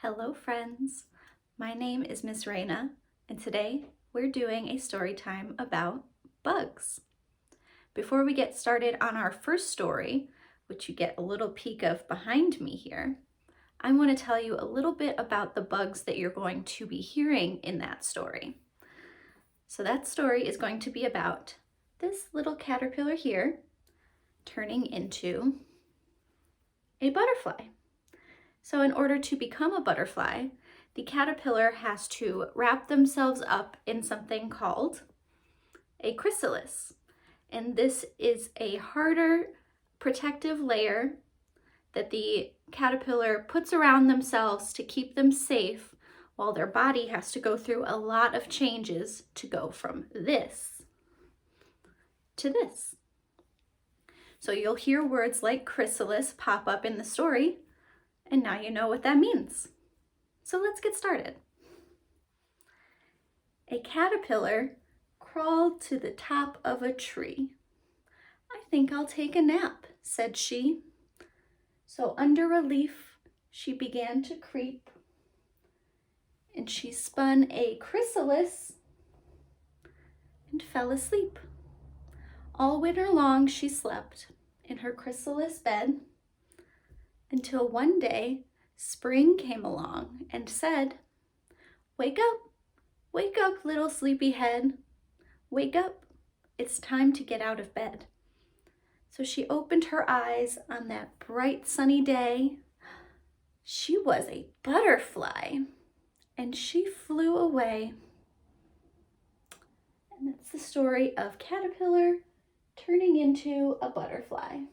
Hello friends, my name is Miss Raena, and today we're doing a story time about bugs. Before we get started on our first story, which you get a little peek of behind me here, I want to tell you a little bit about the bugs that you're going to be hearing in that story. So that story is going to be about this little caterpillar here turning into a butterfly. So in order to become a butterfly, the caterpillar has to wrap themselves up in something called a chrysalis. And this is a harder protective layer that the caterpillar puts around themselves to keep them safe while their body has to go through a lot of changes to go from this to this. So you'll hear words like chrysalis pop up in the story, and now you know what that means. So let's get started. A caterpillar crawled to the top of a tree. "I think I'll take a nap," said she. So under a leaf, she began to creep, and she spun a chrysalis and fell asleep. All winter long, she slept in her chrysalis bed until one day, spring came along and said, wake up, little sleepyhead. Wake up, it's time to get out of bed." So she opened her eyes on that bright sunny day. She was a butterfly, and she flew away. And that's the story of caterpillar turning into a butterfly.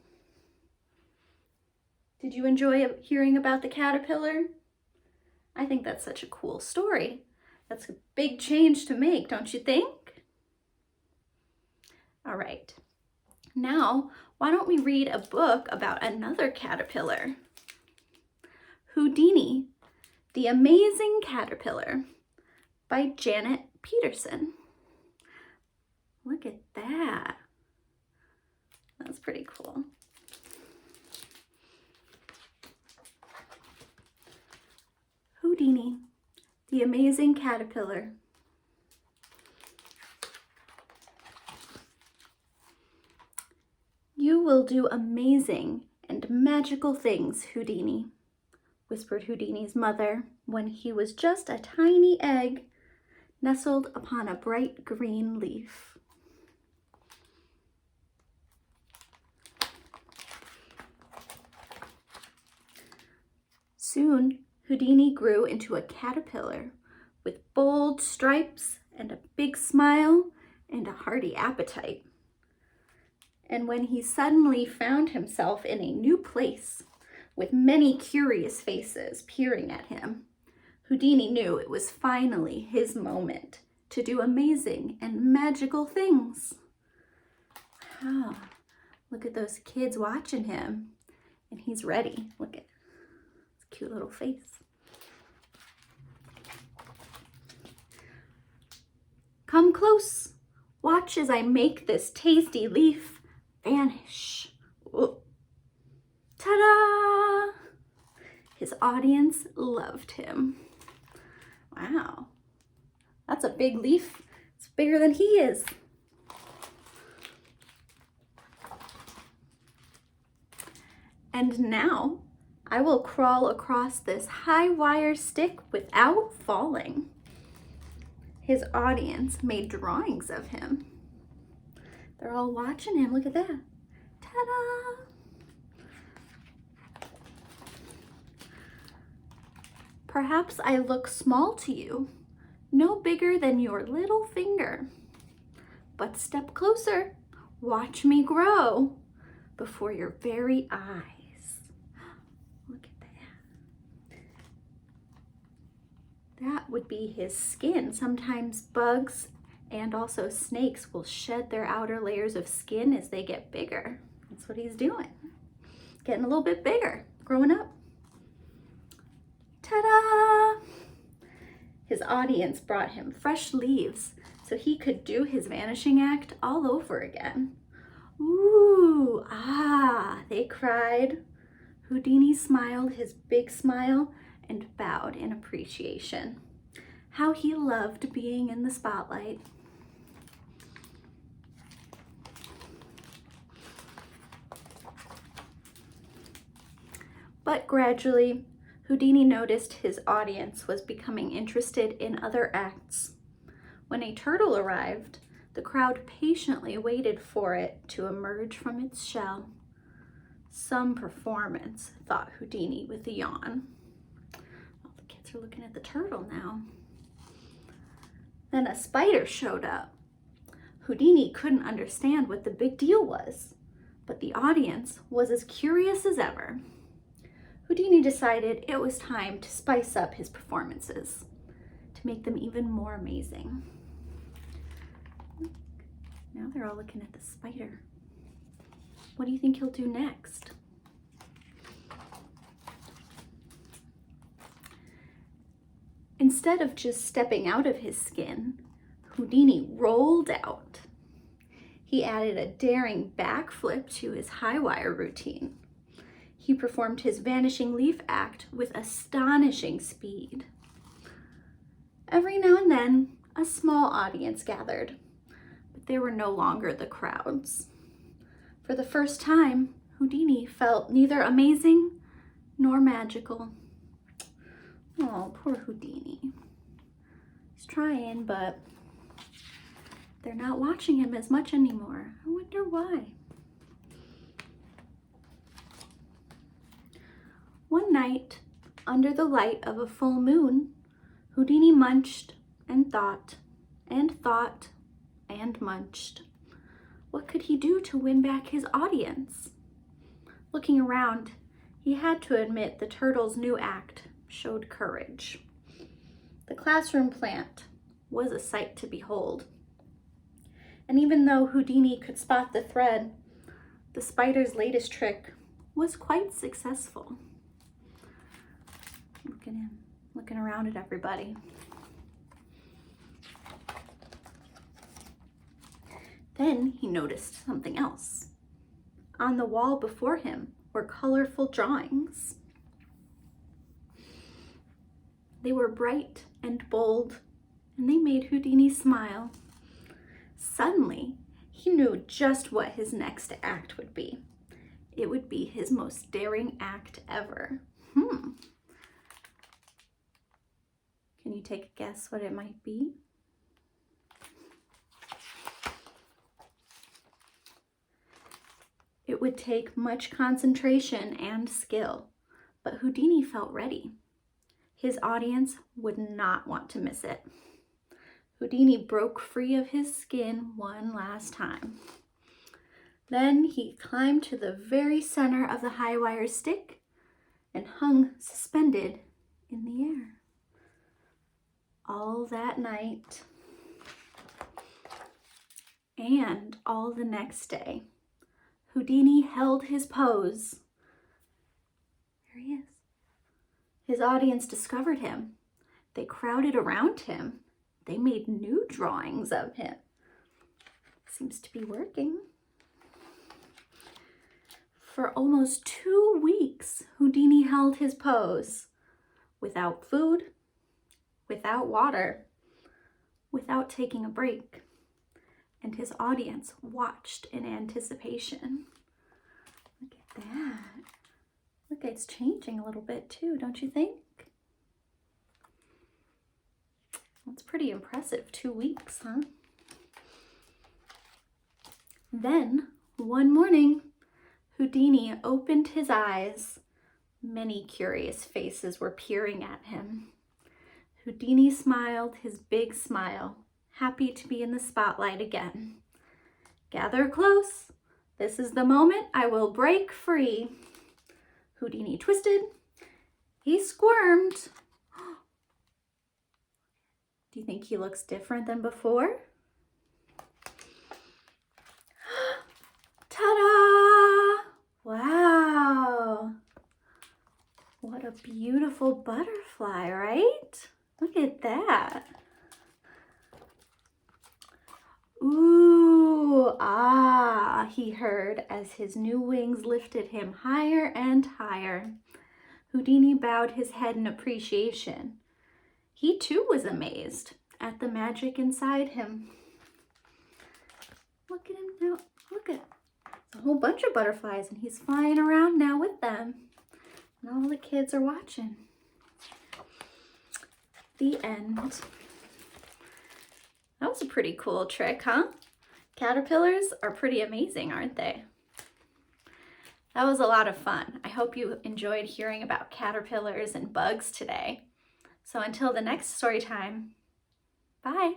Did you enjoy hearing about the caterpillar? I think that's such a cool story. That's a big change to make, don't you think? All right, now why don't we read a book about another caterpillar? Houdini, the Amazing Caterpillar by Janet Peterson. Look at that. That's pretty cool. Houdini, the Amazing Caterpillar. "You will do amazing and magical things, Houdini," whispered Houdini's mother when he was just a tiny egg nestled upon a bright green leaf. Soon, Houdini grew into a caterpillar with bold stripes and a big smile and a hearty appetite. And when he suddenly found himself in a new place with many curious faces peering at him, Houdini knew it was finally his moment to do amazing and magical things. Wow, look at those kids watching him, and he's ready. Look at his cute little face. "Come close, watch as I make this tasty leaf vanish." Whoa. Ta-da! His audience loved him. Wow, that's a big leaf. It's bigger than he is. "And now I will crawl across this high wire stick without falling." His audience made drawings of him. They're all watching him. Look at that. Ta-da! "Perhaps I look small to you, no bigger than your little finger. But step closer, watch me grow before your very eyes." Look at that. That would be his skin. Sometimes bugs and also snakes will shed their outer layers of skin as they get bigger. That's what he's doing. Getting a little bit bigger, growing up. Ta-da! His audience brought him fresh leaves so he could do his vanishing act all over again. "Ooh, ah," they cried. Houdini smiled his big smile and bowed in appreciation. How he loved being in the spotlight. But gradually, Houdini noticed his audience was becoming interested in other acts. When a turtle arrived, the crowd patiently waited for it to emerge from its shell. Some performance, thought Houdini with a yawn. All the kids are looking at the turtle now. Then a spider showed up. Houdini couldn't understand what the big deal was, but the audience was as curious as ever. Houdini decided it was time to spice up his performances, to make them even more amazing. Now they're all looking at the spider. What do you think he'll do next? Instead of just stepping out of his skin, Houdini rolled out. He added a daring backflip to his high wire routine. He performed his vanishing leaf act with astonishing speed. Every now and then, a small audience gathered, but they were no longer the crowds. For the first time, Houdini felt neither amazing nor magical. Oh, poor Houdini. He's trying, but they're not watching him as much anymore. I wonder why. One night, under the light of a full moon, Houdini munched and thought and thought and munched. What could he do to win back his audience? Looking around, he had to admit the turtle's new act showed courage. The classroom plant was a sight to behold. And even though Houdini could spot the thread, the spider's latest trick was quite successful. Look at him, looking around at everybody. Then he noticed something else. On the wall before him were colorful drawings. They were bright and bold, and they made Houdini smile. Suddenly, he knew just what his next act would be. It would be his most daring act ever. Can you take a guess what it might be? It would take much concentration and skill, but Houdini felt ready. His audience would not want to miss it. Houdini broke free of his skin one last time. Then he climbed to the very center of the high wire stick and hung suspended in the air. All that night and all the next day, Houdini held his pose. There he is. His audience discovered him. They crowded around him. They made new drawings of him. Seems to be working. For almost 2 weeks, Houdini held his pose without food, without water, without taking a break. And his audience watched in anticipation. Look at that. Look, it's changing a little bit too, don't you think? That's pretty impressive, 2 weeks, huh? Then, one morning, Houdini opened his eyes. Many curious faces were peering at him. Houdini smiled his big smile, happy to be in the spotlight again. Gather close. This is the moment I will break free. Houdini twisted. He squirmed. Do you think he looks different than before? Ta-da! Wow! What a beautiful butterfly, right? Look at that. Ooh, ah, he heard as his new wings lifted him higher and higher. Houdini bowed his head in appreciation. He too was amazed at the magic inside him. Look at him now. Look at a whole bunch of butterflies, and he's flying around now with them. And all the kids are watching. The end. That was a pretty cool trick, huh? Caterpillars are pretty amazing, aren't they? That was a lot of fun. I hope you enjoyed hearing about caterpillars and bugs today. So until the next story time, bye.